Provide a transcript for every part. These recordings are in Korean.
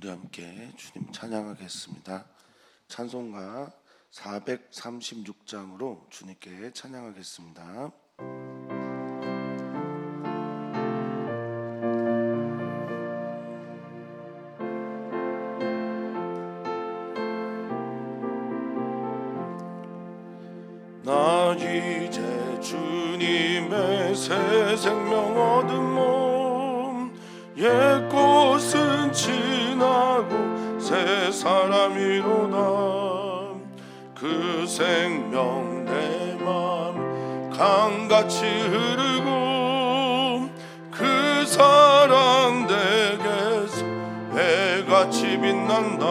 우리 함께 주님 찬양하겠습니다. 찬송가 436장으로 주님께 찬양하겠습니다. 나 이제 주님의 새 생명 얻은 몸, 옛 것은 지나고 새 사람이로다. 그 생명 내 맘 강같이 흐르고, 그 사랑 내게서 해같이 빛난다.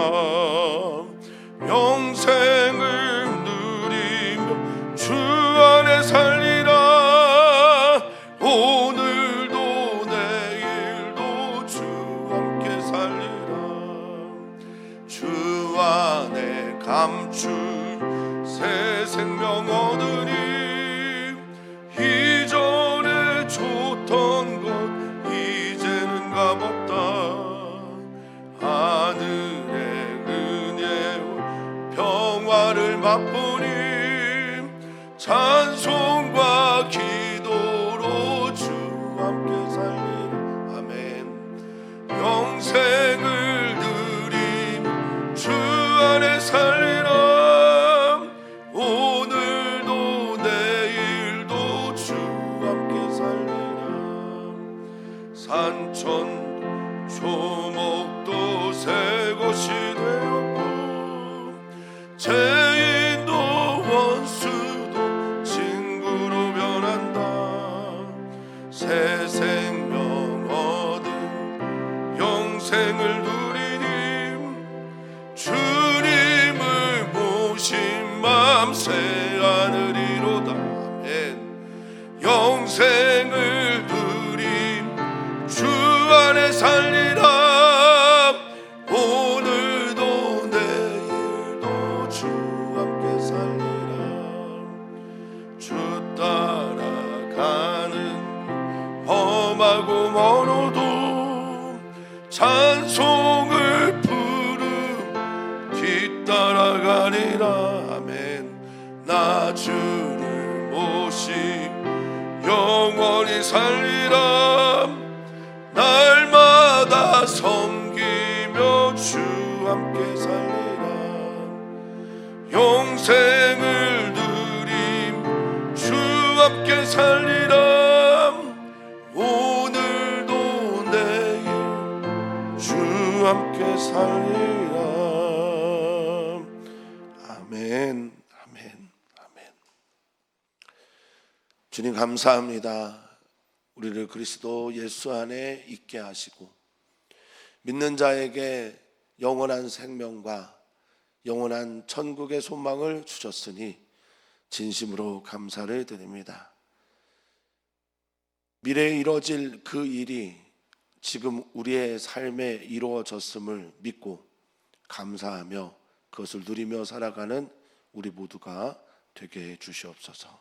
영생을 누리며 주 안에 살리라. 오늘도 내일도 주 함께 살리라. 주 안에 감출 새 생명 얻으니, 이전에 줬던 것 이제는 값없다. 하늘의 은혜와 평화를 맛보니, 찬송과 기도로 주 함께 살리라. 아멘. 영생을 누리며 주 안에 살리라. 오늘도 내일도 주 함께 살리라. 산천 초목도 새 것이 되었고, 죄인도 원수도 친구로 변한다. 새 생명 얻은 영생을 누리니, 주님을 모신 맘 새 하늘이로다. 아멘. 영생을 누림 주 안에 살리라. 오늘도 내일도 주 함께 살리라. 주 따라가는 험하고 멀어도 찬송을 부름 뒤따라가리라. 아멘. 나 주를 모시 영원히 살리라. 날마다 섬기며 주 함께 살리라. 영생을 누림 주 함께 살리라. 오늘도 내일 주 함께 살리라. 아멘. 아멘. 아멘. 주님 감사합니다. 우리를 그리스도 예수 안에 있게 하시고, 믿는 자에게 영원한 생명과 영원한 천국의 소망을 주셨으니 진심으로 감사를 드립니다. 미래에 이루어질 그 일이 지금 우리의 삶에 이루어졌음을 믿고 감사하며 그것을 누리며 살아가는 우리 모두가 되게 해 주시옵소서.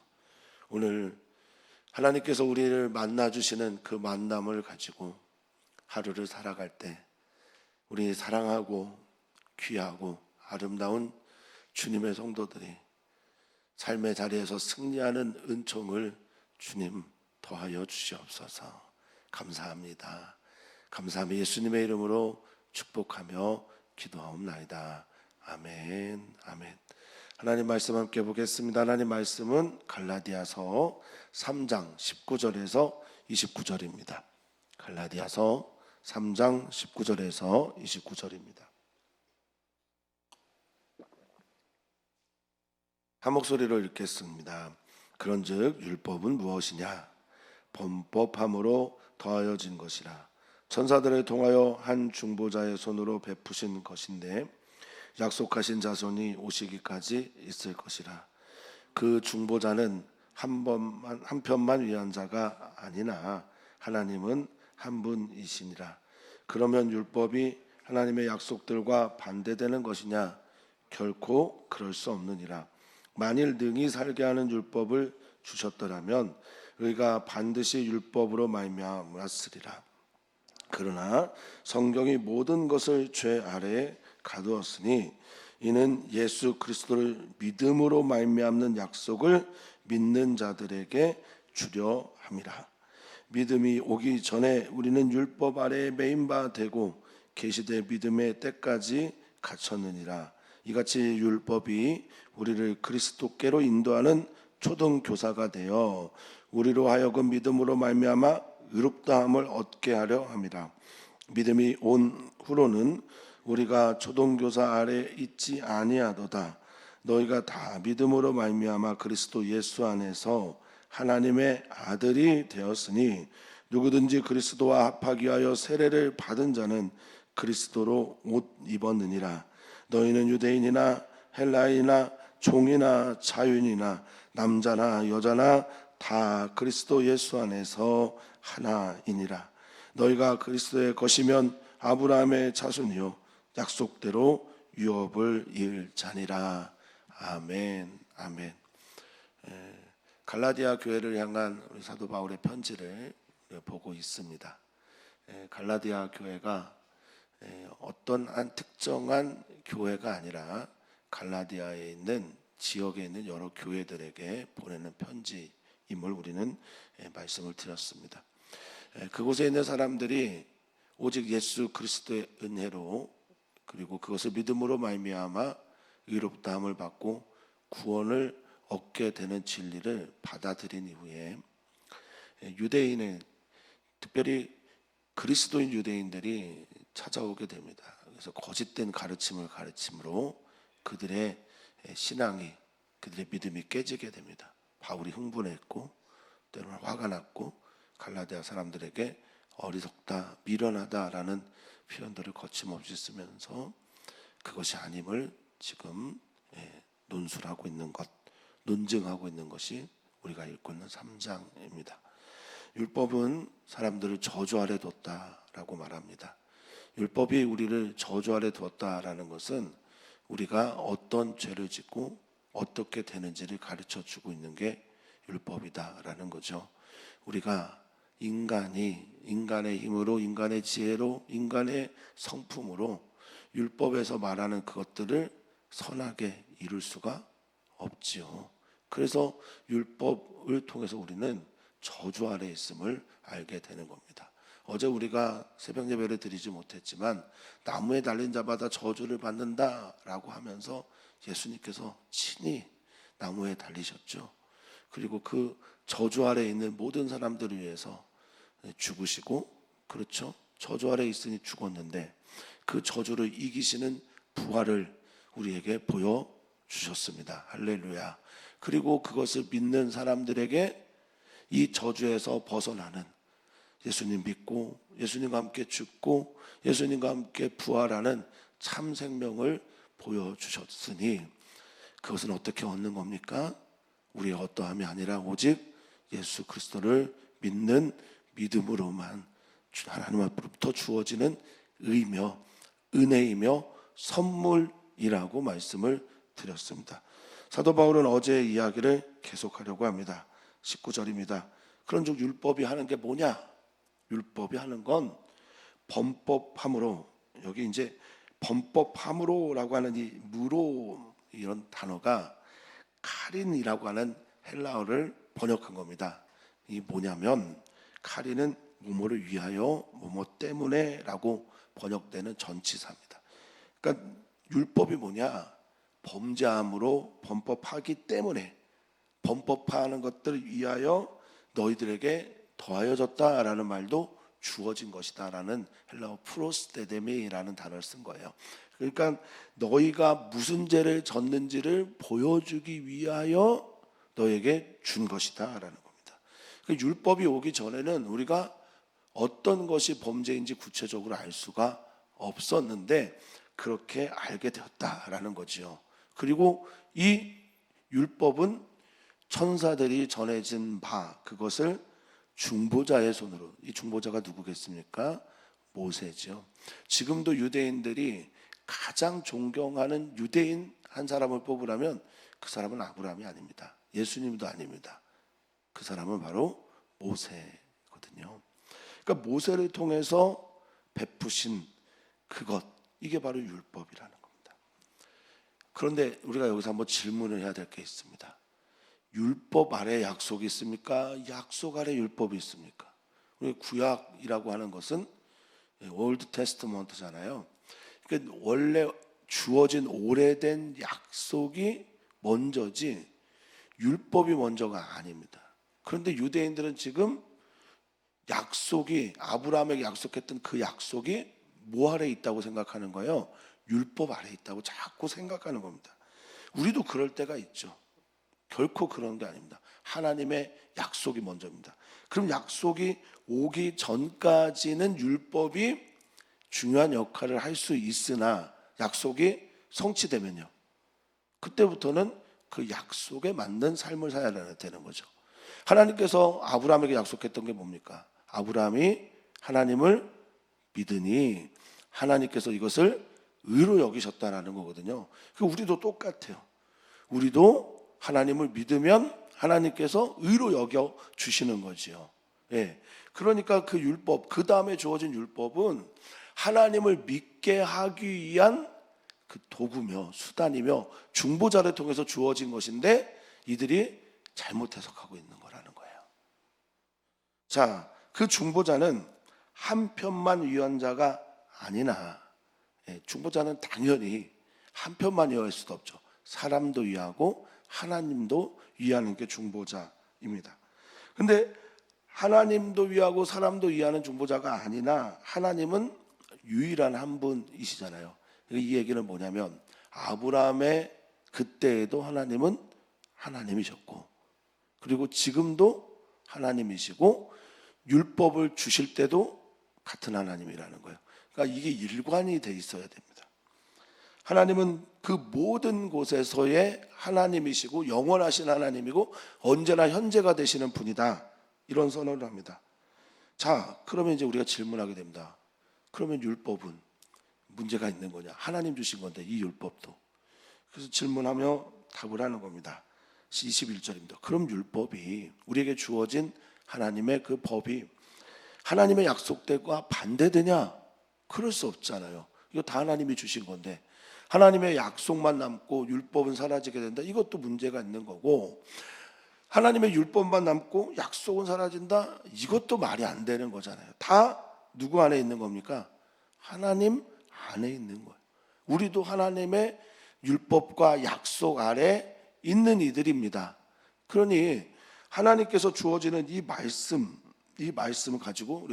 오늘 하나님께서 우리를 만나주시는 그 만남을 가지고 하루를 살아갈 때 우리 사랑하고 귀하고 아름다운 주님의 성도들이 삶의 자리에서 승리하는 은총을 주님 더하여 주시옵소서. 감사합니다. 감사하며 예수님의 이름으로 축복하며 기도하옵나이다. 아멘. 아멘. 하나님 말씀 함께 보겠습니다. 하나님 말씀은 갈라디아서 3장 19절에서 29절입니다. 갈라디아서 3장 19절에서 29절입니다. 한 목소리로 읽겠습니다. 그런즉 율법은 무엇이냐? 범법함으로 더하여진 것이라. 천사들을 통하여 한 중보자의 손으로 베푸신 것인데 약속하신 자손이 오시기까지 있을 것이라. 그 중보자는 한 편만 위한 자가 아니나 하나님은 한 분이시니라. 그러면 율법이 하나님의 약속들과 반대되는 것이냐? 결코 그럴 수 없느니라. 만일 능히 살게 하는 율법을 주셨더라면 의가 반드시 율법으로 말미암았으리라. 그러나 성경이 모든 것을 죄 아래에 가두었으니 이는 예수 그리스도를 믿음으로 말미암는 약속을 믿는 자들에게 주려 함이라. 믿음이 오기 전에 우리는 율법 아래에 매인 바 되고 계시되 믿음의 때까지 갇혔느니라. 이같이 율법이 우리를 그리스도께로 인도하는 초등교사가 되어 우리로 하여금 믿음으로 말미암아 의롭다함을 얻게 하려 함이라. 믿음이 온 후로는 우리가 초등교사 아래 있지 아니하도다. 너희가 다 믿음으로 말미암아 그리스도 예수 안에서 하나님의 아들이 되었으니 누구든지 그리스도와 합하기 위하여 세례를 받은 자는 그리스도로 옷 입었느니라. 너희는 유대인이나 헬라인이나 종이나 자유인이나 남자나 여자나 다 그리스도 예수 안에서 하나이니라. 너희가 그리스도의 것이면 아브라함의 자손이요 약속대로 유업을 이을 자니라. 아멘. 아멘. 갈라디아 교회를 향한 우리 사도 바울의 편지를 보고 있습니다. 갈라디아 교회가 어떤 한 특정한 교회가 아니라 갈라디아에 있는 지역에 있는 여러 교회들에게 보내는 편지임을 우리는 말씀을 드렸습니다. 그곳에 있는 사람들이 오직 예수 그리스도의 은혜로 그리고 그것을 믿음으로 말미암아 의롭다함을 받고 구원을 얻게 되는 진리를 받아들인 이후에 유대인의 특별히 그리스도인 유대인들이 찾아오게 됩니다. 그래서 거짓된 가르침을 가르침으로 그들의 신앙이 그들의 믿음이 깨지게 됩니다. 바울이 흥분했고 때로는 화가 났고 갈라디아 사람들에게 어리석다, 미련하다라는 표현들을 거침없이 쓰면서 그것이 아님을 지금 논술하고 있는 것, 논증하고 있는 것이 우리가 읽고 있는 3장입니다. 율법은 사람들을 저주 아래 뒀다라고 말합니다. 율법이 우리를 저주 아래 두었다라는 것은 우리가 어떤 죄를 짓고 어떻게 되는지를 가르쳐 주고 있는 게 율법이다라는 거죠. 우리가 인간의 힘으로, 인간의 지혜로, 인간의 성품으로 율법에서 말하는 그것들을 선하게 이룰 수가 없지요. 그래서 율법을 통해서 우리는 저주 아래 있음을 알게 되는 겁니다. 어제 우리가 새벽 예배를 드리지 못했지만 나무에 달린 자마다 저주를 받는다라고 하면서 예수님께서 친히 나무에 달리셨죠. 그리고 그 저주 아래 있는 모든 사람들을 위해서 죽으시고, 그렇죠? 저주 아래 있으니 죽었는데 그 저주를 이기시는 부활을 우리에게 보여주셨습니다. 할렐루야. 그리고 그것을 믿는 사람들에게 이 저주에서 벗어나는, 예수님 믿고 예수님과 함께 죽고 예수님과 함께 부활하는 참 생명을 보여주셨으니 그것은 어떻게 얻는 겁니까? 우리의 어떠함이 아니라 오직 예수 그리스도를 믿는 믿음으로만 하나님 앞으로부터 주어지는 의며 은혜이며 선물이라고 말씀을 드렸습니다. 사도 바울은 어제의 이야기를 계속하려고 합니다. 19절입니다. 그런즉 율법이 하는 게 뭐냐? 율법이 하는 건 범법함으로, 여기 이제 범법함으로라고 하는 이 무로 이런 단어가 카린이라고 하는 헬라어를 번역한 겁니다. 이 뭐냐면 카린은 뭐뭐를 위하여 뭐뭐 때문에라고 번역되는 전치사입니다. 그러니까 율법이 뭐냐? 범죄함으로 범법하기 때문에 범법하는 것들을 위하여 너희들에게 더하여졌다라는 말도 주어진 것이다라는 헬라어 프로스테데미라는 단어를 쓴 거예요. 그러니까 너희가 무슨 죄를 졌는지를 보여주기 위하여 너에게 준 것이다라는 겁니다. 그러니까 율법이 오기 전에는 우리가 어떤 것이 범죄인지 구체적으로 알 수가 없었는데 그렇게 알게 되었다라는 거지요. 그리고 이 율법은 천사들이 전해진 바, 그것을 중보자의 손으로, 이 중보자가 누구겠습니까? 모세죠. 지금도 유대인들이 가장 존경하는 유대인 한 사람을 뽑으라면 그 사람은 아브라함이 아닙니다. 예수님도 아닙니다. 그 사람은 바로 모세거든요. 그러니까 모세를 통해서 베푸신 그것, 이게 바로 율법이라는 겁니다. 그런데 우리가 여기서 한번 질문을 해야 될 게 있습니다. 율법 아래 약속이 있습니까? 약속 아래 율법이 있습니까? 우리 구약이라고 하는 것은 올드 테스트먼트잖아요. 그러니까 원래 주어진 오래된 약속이 먼저지 율법이 먼저가 아닙니다. 그런데 유대인들은 지금 약속이, 아브라함에게 약속했던 그 약속이 뭐 아래 있다고 생각하는 거예요? 율법 아래 있다고 자꾸 생각하는 겁니다. 우리도 그럴 때가 있죠. 결코 그런 게 아닙니다. 하나님의 약속이 먼저입니다. 그럼 약속이 오기 전까지는 율법이 중요한 역할을 할 수 있으나 약속이 성취되면요, 그때부터는 그 약속에 맞는 삶을 살아야 되는 거죠. 하나님께서 아브라함에게 약속했던 게 뭡니까? 아브라함이 하나님을 믿으니 하나님께서 이것을 의로 여기셨다라는 거거든요. 우리도 똑같아요. 우리도 하나님을 믿으면 하나님께서 의로 여겨 주시는 거지요. 예. 그러니까 그 율법, 그 다음에 주어진 율법은 하나님을 믿게 하기 위한 그 도구며 수단이며 중보자를 통해서 주어진 것인데 이들이 잘못 해석하고 있는 거라는 거예요. 자, 그 중보자는 한 편만 위한 자가 아니나, 중보자는 당연히 한 편만 위할 수도 없죠. 사람도 위하고 하나님도 위하는 게 중보자입니다. 근데 하나님도 위하고 사람도 위하는 중보자가 아니나 하나님은 유일한 한 분이시잖아요. 이 얘기는 뭐냐면 아브라함의 그때에도 하나님은 하나님이셨고, 그리고 지금도 하나님이시고, 율법을 주실 때도 같은 하나님이라는 거예요. 그러니까 이게 일관이 돼 있어야 됩니다. 하나님은 그 모든 곳에서의 하나님이시고 영원하신 하나님이고 언제나 현재가 되시는 분이다, 이런 선언을 합니다. 자, 그러면 이제 우리가 질문하게 됩니다. 그러면 율법은 문제가 있는 거냐? 하나님 주신 건데 이 율법도. 그래서 질문하며 답을 하는 겁니다. 21절입니다. 그럼 율법이, 우리에게 주어진 하나님의 그 법이 하나님의 약속들과 반대되냐? 그럴 수 없잖아요. 이거 다 하나님이 주신 건데 하나님의 약속만 남고 율법은 사라지게 된다, 이것도 문제가 있는 거고, 하나님의 율법만 남고 약속은 사라진다, 이것도 말이 안 되는 거잖아요. 다 누구 안에 있는 겁니까? 하나님 안에 있는 거예요. 우리도 하나님의 율법과 약속 아래 있는 이들입니다. 그러니 하나님께서 주어지는 이 말씀을 가지고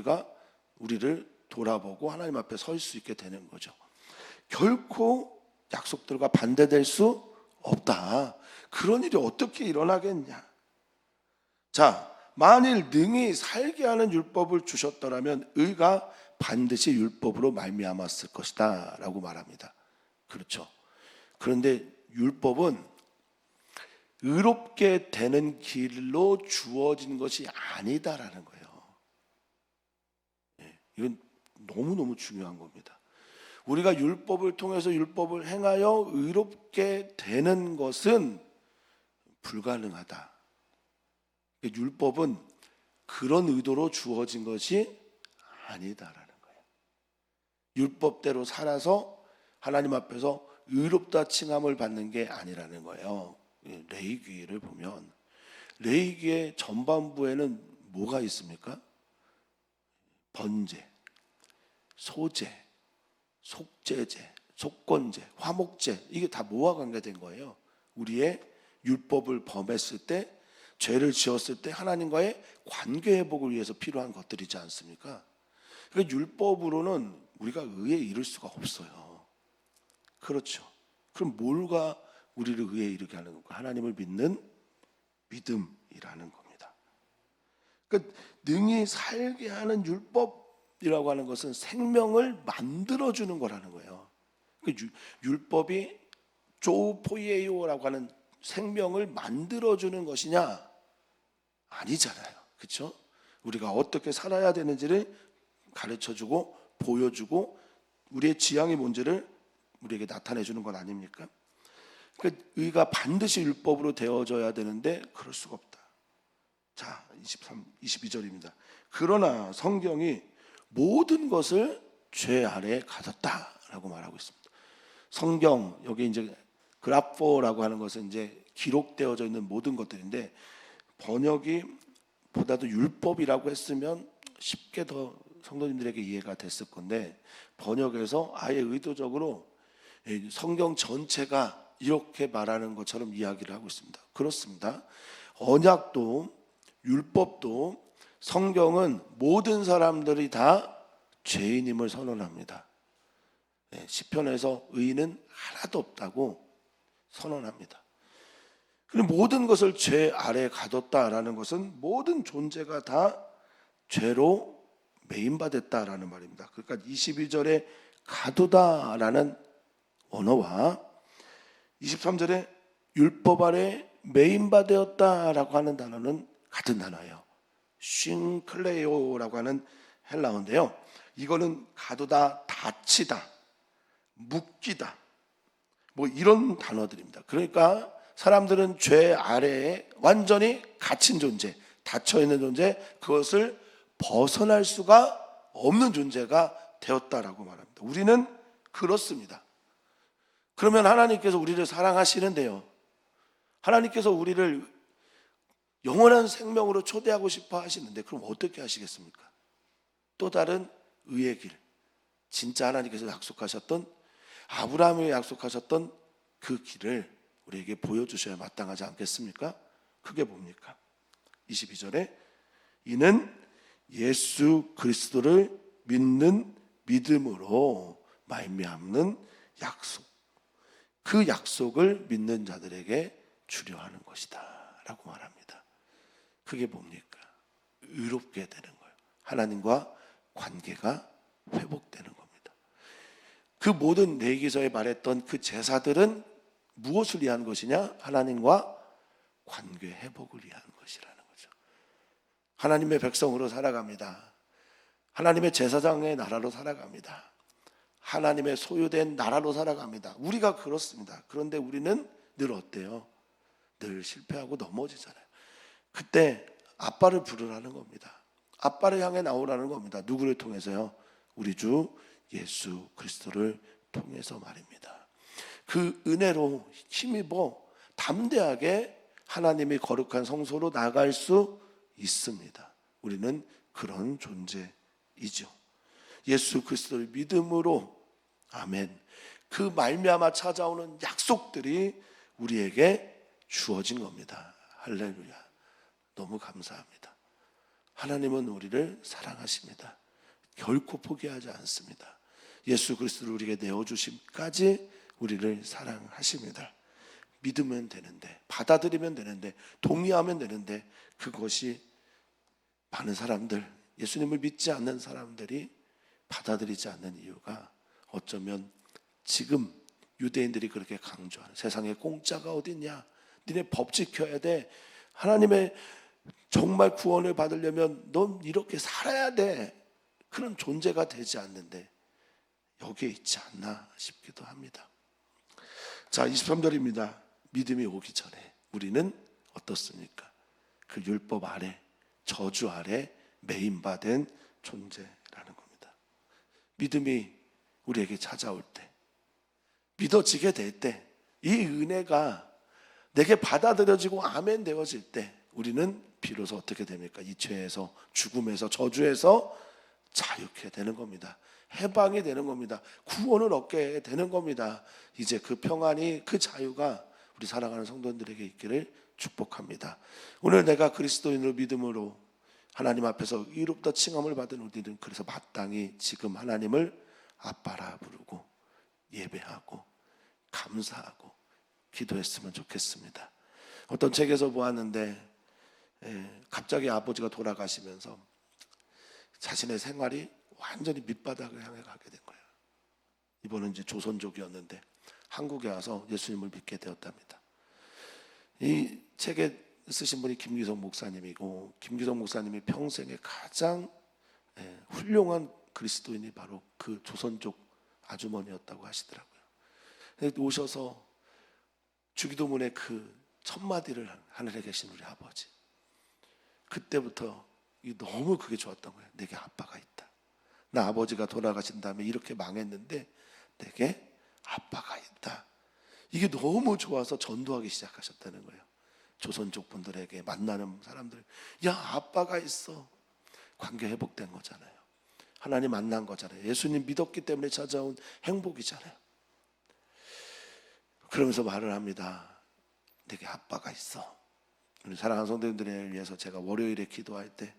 우리를 돌아보고 하나님 앞에 설 수 있게 되는 거죠. 결코 약속들과 반대될 수 없다. 그런 일이 어떻게 일어나겠냐? 자, 만일 능히 살게 하는 율법을 주셨더라면 의가 반드시 율법으로 말미암았을 것이다 라고 말합니다. 그렇죠. 그런데 율법은 의롭게 되는 길로 주어진 것이 아니다라는 거예요. 이건 너무너무 중요한 겁니다. 우리가 율법을 통해서 율법을 행하여 의롭게 되는 것은 불가능하다. 율법은 그런 의도로 주어진 것이 아니다라는 거예요. 율법대로 살아서 하나님 앞에서 의롭다 칭함을 받는 게 아니라는 거예요. 레위기를 보면 레위기의 전반부에는 뭐가 있습니까? 번제, 소제, 속죄제, 속건제, 화목제, 이게 다 뭐와 관계된 거예요? 우리의 율법을 범했을 때, 죄를 지었을 때 하나님과의 관계 회복을 위해서 필요한 것들이지 않습니까? 그러니까 율법으로는 우리가 의에 이를 수가 없어요. 그렇죠. 그럼 뭘가 우리를 의에 이르게 하는 건가? 하나님을 믿는 믿음이라는 겁니다. 그러니까 능히 살게 하는 율법이라고 하는 것은 생명을 만들어주는 거라는 거예요. 그러니까 율법이 조포이에요라고 하는 생명을 만들어주는 것이냐? 아니잖아요. 그렇죠? 우리가 어떻게 살아야 되는지를 가르쳐주고 보여주고 우리의 지향이 뭔지를 우리에게 나타내주는 건 아닙니까? 그러니까 의가 반드시 율법으로 되어져야 되는데 그럴 수가 없다. 자, 22절입니다. 그러나 성경이 모든 것을 죄 아래에 가뒀다라고 말하고 있습니다. 성경 여기 이제 그라포라고 하는 것은 이제 기록되어져 있는 모든 것들인데, 번역이 보다도 율법이라고 했으면 쉽게 더 성도님들에게 이해가 됐을 건데, 번역에서 아예 의도적으로 성경 전체가 이렇게 말하는 것처럼 이야기를 하고 있습니다. 그렇습니다. 언약도 율법도 성경은 모든 사람들이 다 죄인임을 선언합니다. 시편에서 의인은 하나도 없다고 선언합니다. 그리고 모든 것을 죄 아래에 가뒀다라는 것은 모든 존재가 다 죄로 매인받았다라는 말입니다. 그러니까 22절에 가두다라는 언어와 23절에 율법 아래 매인받았다라고 하는 단어는 같은 단어예요. 쉰클레오라고 하는 헬라어인데요, 이거는 가두다, 닫히다, 묶이다, 뭐 이런 단어들입니다. 그러니까 사람들은 죄 아래에 완전히 갇힌 존재, 닫혀있는 존재, 그것을 벗어날 수가 없는 존재가 되었다라고 말합니다. 우리는 그렇습니다. 그러면 하나님께서 우리를 사랑하시는데요, 하나님께서 우리를 영원한 생명으로 초대하고 싶어 하시는데, 그럼 어떻게 하시겠습니까? 또 다른 의의 길, 진짜 하나님께서 약속하셨던, 아브라함에게 약속하셨던 그 길을 우리에게 보여주셔야 마땅하지 않겠습니까? 그게 뭡니까? 22절에 이는 예수 그리스도를 믿는 믿음으로 말미암는 약속, 그 약속을 믿는 자들에게 주려 하는 것이다 라고 말합니다. 그게 뭡니까? 의롭게 되는 거예요. 하나님과 관계가 회복되는 겁니다. 그 모든 레위기서에 말했던 그 제사들은 무엇을 위한 것이냐? 하나님과 관계 회복을 위한 것이라는 거죠. 하나님의 백성으로 살아갑니다. 하나님의 제사장의 나라로 살아갑니다. 하나님의 소유된 나라로 살아갑니다. 우리가 그렇습니다. 그런데 우리는 늘 어때요? 늘 실패하고 넘어지잖아요. 그때 아빠를 부르라는 겁니다. 아빠를 향해 나오라는 겁니다. 누구를 통해서요? 우리 주 예수 그리스도를 통해서 말입니다. 그 은혜로 힘입어 담대하게 하나님이 거룩한 성소로 나갈 수 있습니다. 우리는 그런 존재이죠. 예수 그리스도를 믿음으로, 아멘, 그 말미암아 찾아오는 약속들이 우리에게 주어진 겁니다. 할렐루야. 너무 감사합니다. 하나님은 우리를 사랑하십니다. 결코 포기하지 않습니다. 예수 그리스도를 우리에게 내어주심까지 우리를 사랑하십니다. 믿으면 되는데, 받아들이면 되는데, 동의하면 되는데, 그것이 많은 사람들, 예수님을 믿지 않는 사람들이 받아들이지 않는 이유가 어쩌면 지금 유대인들이 그렇게 강조하는, 세상에 공짜가 어딨냐, 니네 법 지켜야 돼, 하나님의 정말 구원을 받으려면 넌 이렇게 살아야 돼, 그런 존재가 되지 않는데 여기에 있지 않나 싶기도 합니다. 자, 23절입니다. 믿음이 오기 전에 우리는 어떻습니까? 그 율법 아래, 저주 아래 매인받은 존재라는 겁니다. 믿음이 우리에게 찾아올 때, 믿어지게 될 때, 이 은혜가 내게 받아들여지고 아멘 되어질 때 우리는 비로소 어떻게 됩니까? 이 죄에서, 죽음에서, 저주에서 자유케 되는 겁니다. 해방이 되는 겁니다. 구원을 얻게 되는 겁니다. 이제 그 평안이, 그 자유가 우리 사랑하는 성도들에게 있기를 축복합니다. 오늘 내가 그리스도인으로 믿음으로 하나님 앞에서 의롭다 칭함을 받은 우리는 그래서 마땅히 지금 하나님을 아빠라 부르고 예배하고 감사하고 기도했으면 좋겠습니다. 어떤 책에서 보았는데 갑자기 아버지가 돌아가시면서 자신의 생활이 완전히 밑바닥을 향해 가게 된 거예요. 이번은 이제 조선족이었는데 한국에 와서 예수님을 믿게 되었답니다. 이 책에 쓰신 분이 김기성 목사님이고, 김기성 목사님이 평생에 가장 훌륭한 그리스도인이 바로 그 조선족 아주머니였다고 하시더라고요. 오셔서 주기도문의 그 첫 마디를 하늘에 계신 우리 아버지, 그때부터 너무 그게 좋았던 거예요. 내게 아빠가 있다. 나 아버지가 돌아가신 다음에 이렇게 망했는데 내게 아빠가 있다. 이게 너무 좋아서 전도하기 시작하셨다는 거예요. 조선족 분들에게, 만나는 사람들, 야, 아빠가 있어. 관계 회복된 거잖아요. 하나님 만난 거잖아요. 예수님 믿었기 때문에 찾아온 행복이잖아요. 그러면서 말을 합니다. 내게 아빠가 있어. 우리 사랑하는 성도님들을 위해서 제가 월요일에 기도할 때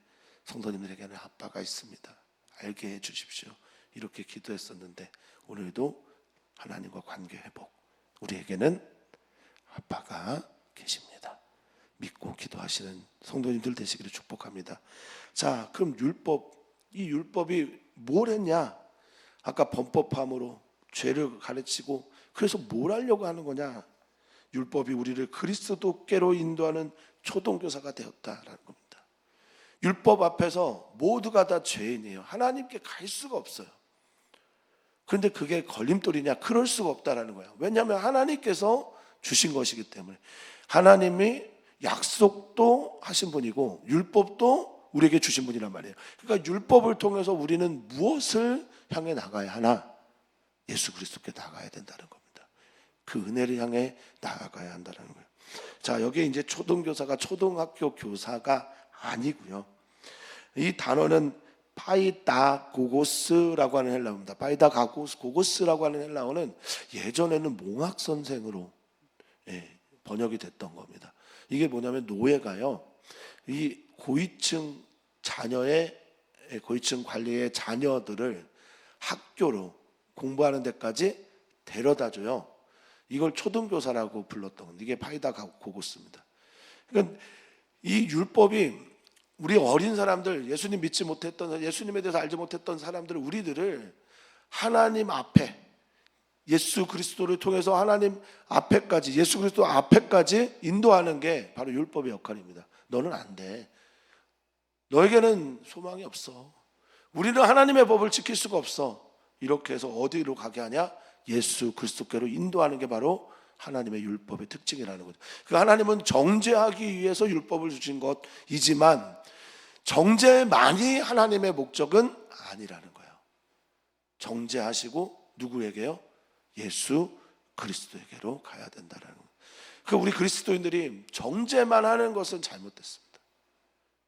성도님들에게는 아빠가 있습니다. 알게 해주십시오. 이렇게 기도했었는데 오늘도 하나님과 관계 회복, 우리에게는 아빠가 계십니다. 믿고 기도하시는 성도님들 되시기를 축복합니다. 자, 그럼 율법, 이 율법이 뭘 했냐? 아까 범법함으로 죄를 가르치고, 그래서 뭘 하려고 하는 거냐? 율법이 우리를 그리스도께로 인도하는 초동교사가 되었다라는 겁니다. 율법 앞에서 모두가 다 죄인이에요. 하나님께 갈 수가 없어요. 그런데 그게 걸림돌이냐? 그럴 수가 없다라는 거예요. 왜냐하면 하나님께서 주신 것이기 때문에. 하나님이 약속도 하신 분이고 율법도 우리에게 주신 분이란 말이에요. 그러니까 율법을 통해서 우리는 무엇을 향해 나가야 하나? 예수 그리스도께 나가야 된다는 겁니다. 그 은혜를 향해 나아가야 한다는 거예요. 자, 여기에 이제 초등교사가 초등학교 교사가 아니고요. 이 단어는 파이다고고스라고 하는 헬라어입니다. 파이다고고스라고 하는 헬라어는 예전에는 몽학 선생으로 번역이 됐던 겁니다. 이게 뭐냐면 노예가요, 이 고위층 관리의 자녀들을 학교로 공부하는 데까지 데려다줘요. 이걸 초등교사라고 불렀던 건데 이게 파이다고고스입니다. 그러니까 이 율법이 우리 어린 사람들, 예수님 믿지 못했던, 예수님에 대해서 알지 못했던 사람들, 우리들을 하나님 앞에, 예수 그리스도를 통해서 하나님 앞에까지, 예수 그리스도 앞에까지 인도하는 게 바로 율법의 역할입니다. 너는 안 돼. 너에게는 소망이 없어. 우리는 하나님의 법을 지킬 수가 없어. 이렇게 해서 어디로 가게 하냐? 예수 그리스도께로 인도하는 게 바로 하나님의 율법의 특징이라는 거죠. 그 하나님은 정죄하기 위해서 율법을 주신 것이지만 정죄만이 하나님의 목적은 아니라는 거예요. 정죄하시고 누구에게요? 예수 그리스도에게로 가야 된다는 거예요. 그 우리 그리스도인들이 정죄만 하는 것은 잘못됐습니다.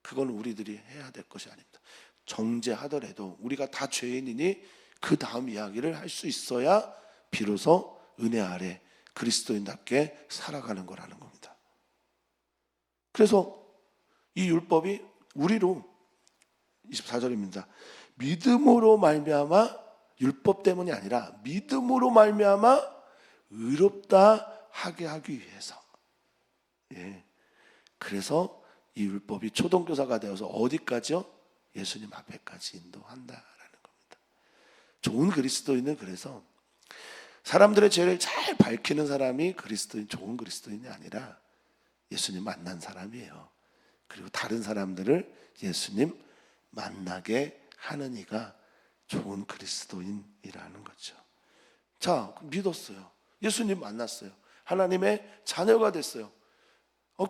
그건 우리들이 해야 될 것이 아닙니다. 정죄하더라도 우리가 다 죄인이니 그 다음 이야기를 할 수 있어야 비로소 은혜 아래 그리스도인답게 살아가는 거라는 겁니다. 그래서 이 율법이 우리로 24절입니다. 믿음으로 말미암아, 율법 때문이 아니라 믿음으로 말미암아 의롭다 하게 하기 위해서. 그래서 이 율법이 초등교사가 되어서 어디까지요? 예수님 앞에까지 인도한다라는 겁니다. 좋은 그리스도인은 그래서 사람들의 죄를 잘 밝히는 사람이 그리스도인, 좋은 그리스도인이 아니라 예수님 만난 사람이에요. 그리고 다른 사람들을 예수님 만나게 하는 이가 좋은 그리스도인이라는 거죠. 자, 믿었어요. 예수님 만났어요. 하나님의 자녀가 됐어요.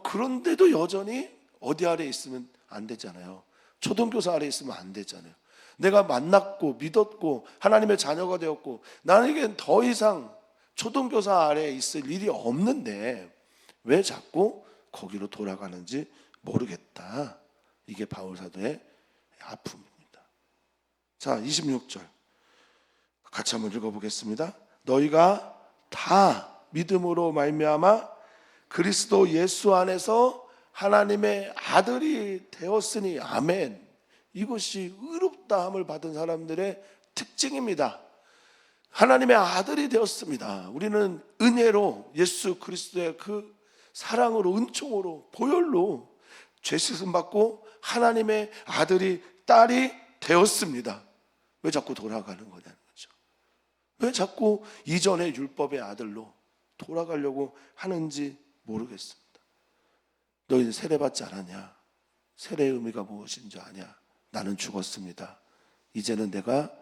그런데도 여전히 어디 아래 있으면 안 되잖아요. 초등교사 아래 있으면 안 되잖아요. 내가 만났고 믿었고 하나님의 자녀가 되었고 나에겐 더 이상 초등교사 아래에 있을 일이 없는데 왜 자꾸 거기로 돌아가는지 모르겠다. 이게 바울 사도의 아픔입니다. 자, 26절 같이 한번 읽어보겠습니다. 너희가 다 믿음으로 말미암아 그리스도 예수 안에서 하나님의 아들이 되었으니 아멘. 이것이 의롭다함을 받은 사람들의 특징입니다. 하나님의 아들이 되었습니다. 우리는 은혜로 예수 그리스도의 그 사랑으로, 은총으로, 보혈로 죄 씻음 받고 하나님의 아들이, 딸이 되었습니다. 왜 자꾸 돌아가는 거냐는 거죠. 왜 자꾸 이전의 율법의 아들로 돌아가려고 하는지 모르겠습니다. 너희는 세례받지 않았냐? 세례의 의미가 무엇인지 아냐? 나는 죽었습니다. 이제는 내가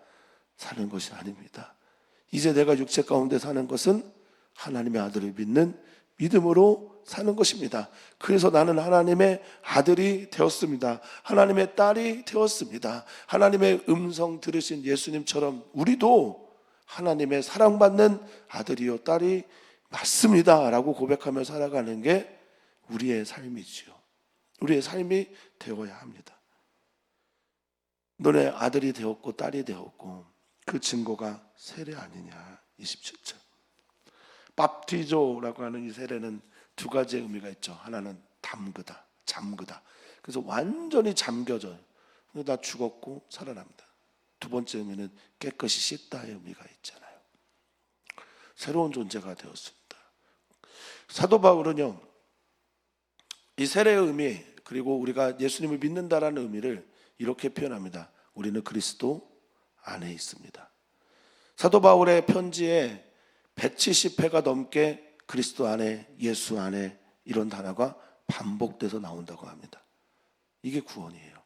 사는 것이 아닙니다. 이제 내가 육체 가운데 사는 것은 하나님의 아들을 믿는 믿음으로 사는 것입니다. 그래서 나는 하나님의 아들이 되었습니다. 하나님의 딸이 되었습니다. 하나님의 음성 들으신 예수님처럼 우리도 하나님의 사랑받는 아들이요 딸이 맞습니다 라고 고백하며 살아가는 게 우리의 삶이지요. 우리의 삶이 되어야 합니다. 너네 아들이 되었고 딸이 되었고 그 증거가 세례 아니냐. 27절. 밥티조라고 하는 이 세례는 두 가지의 의미가 있죠. 하나는 담그다, 잠그다. 그래서 완전히 잠겨져요. 나 죽었고 살아납니다. 두 번째 의미는 깨끗이 씻다의 의미가 있잖아요. 새로운 존재가 되었습니다. 사도 바울은요, 이 세례의 의미 그리고 우리가 예수님을 믿는다라는 의미를 이렇게 표현합니다. 우리는 그리스도 안에 있습니다. 사도 바울의 편지에 170회가 넘게 그리스도 안에, 예수 안에 이런 단어가 반복돼서 나온다고 합니다. 이게 구원이에요.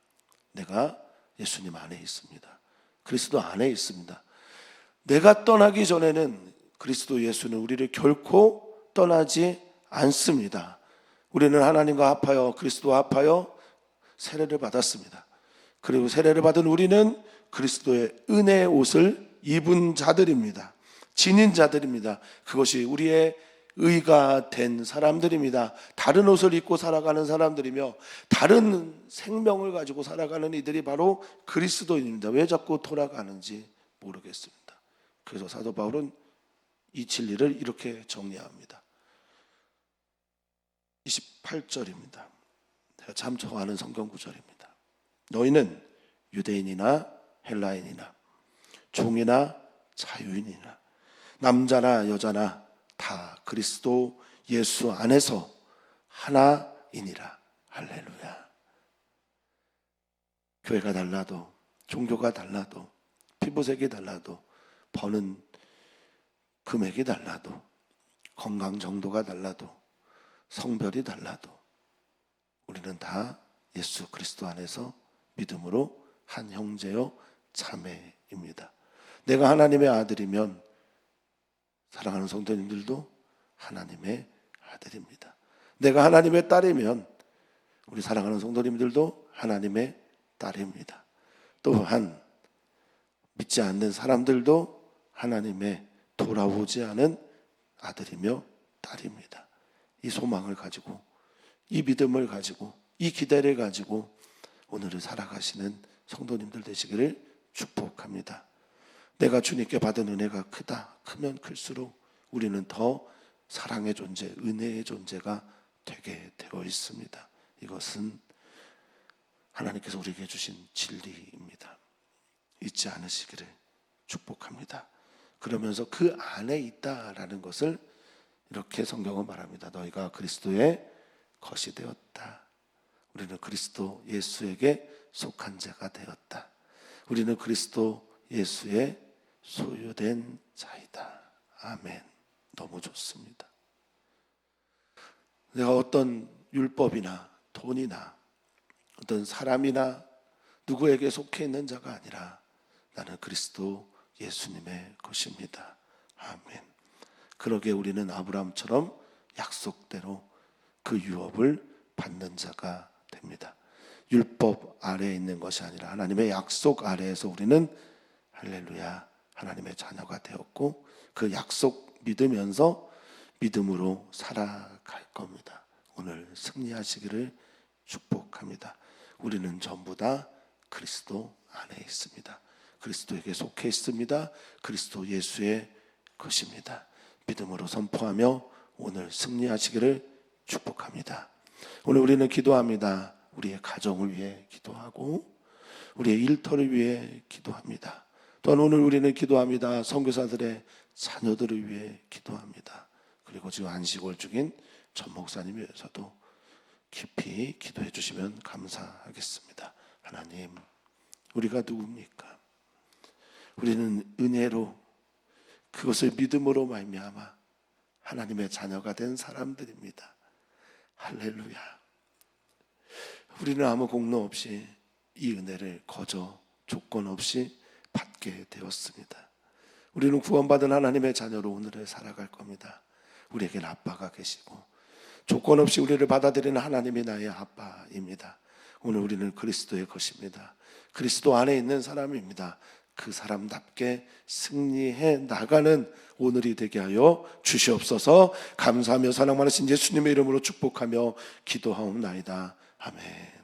내가 예수님 안에 있습니다. 그리스도 안에 있습니다. 내가 떠나기 전에는 그리스도 예수는 우리를 결코 떠나지 않습니다. 우리는 하나님과 합하여 그리스도와 합하여 세례를 받았습니다. 그리고 세례를 받은 우리는 그리스도의 은혜의 옷을 입은 자들입니다. 지닌 자들입니다. 그것이 우리의 의가 된 사람들입니다. 다른 옷을 입고 살아가는 사람들이며 다른 생명을 가지고 살아가는 이들이 바로 그리스도인입니다. 왜 자꾸 돌아가는지 모르겠습니다. 그래서 사도 바울은 이 진리를 이렇게 정리합니다. 28절입니다. 제가 참 좋아하는 성경 구절입니다. 너희는 유대인이나 헬라인이나 종이나 자유인이나 남자나 여자나 다 그리스도 예수 안에서 하나이니라. 할렐루야. 교회가 달라도 종교가 달라도 피부색이 달라도 버는 금액이 달라도 건강 정도가 달라도 성별이 달라도 우리는 다 예수 그리스도 안에서 믿음으로 한 형제요 자매입니다. 내가 하나님의 아들이면 사랑하는 성도님들도 하나님의 아들입니다. 내가 하나님의 딸이면 우리 사랑하는 성도님들도 하나님의 딸입니다. 또한 믿지 않는 사람들도 하나님의 돌아오지 않은 아들이며 딸입니다. 이 소망을 가지고 이 믿음을 가지고 이 기대를 가지고 오늘을 살아가시는 성도님들 되시기를 축복합니다. 내가 주님께 받은 은혜가 크면 클수록 우리는 더 사랑의 존재, 은혜의 존재가 되게 되어 있습니다. 이것은 하나님께서 우리에게 주신 진리입니다. 잊지 않으시기를 축복합니다. 그러면서 그 안에 있다라는 것을 이렇게 성경은 말합니다. 너희가 그리스도의 것이 되었다. 우리는 그리스도 예수에게 속한 자가 되었다. 우리는 그리스도 예수의 소유된 자이다. 아멘. 너무 좋습니다. 내가 어떤 율법이나 돈이나 어떤 사람이나 누구에게 속해 있는 자가 아니라 나는 그리스도 예수님의 것입니다. 아멘. 그러기에 우리는 아브라함처럼 약속대로 그 유업을 받는 자가 됩니다. 율법 아래에 있는 것이 아니라 하나님의 약속 아래에서 우리는 할렐루야 하나님의 자녀가 되었고 그 약속 믿으면서 믿음으로 살아갈 겁니다. 오늘 승리하시기를 축복합니다. 우리는 전부 다 그리스도 안에 있습니다. 그리스도에게 속해 있습니다. 그리스도 예수의 것입니다. 믿음으로 선포하며 오늘 승리하시기를 축복합니다. 오늘 우리는 기도합니다. 우리의 가정을 위해 기도하고 우리의 일터를 위해 기도합니다. 또한 오늘 우리는 기도합니다. 선교사들의 자녀들을 위해 기도합니다. 그리고 지금 안식월 중인 전 목사님 위해서도 깊이 기도해 주시면 감사하겠습니다. 하나님, 우리가 누굽니까? 우리는 은혜로 그것을 믿음으로 말미암아 하나님의 자녀가 된 사람들입니다. 할렐루야. 우리는 아무 공로 없이 이 은혜를 거저 조건 없이 받게 되었습니다. 우리는 구원받은 하나님의 자녀로 오늘을 살아갈 겁니다. 우리에게는 아빠가 계시고 조건 없이 우리를 받아들이는 하나님이 나의 아빠입니다. 오늘 우리는 그리스도의 것입니다. 그리스도 안에 있는 사람입니다. 그 사람답게 승리해 나가는 오늘이 되게 하여 주시옵소서. 감사하며 사랑 많으신 예수님의 이름으로 축복하며 기도하옵나이다. 아멘.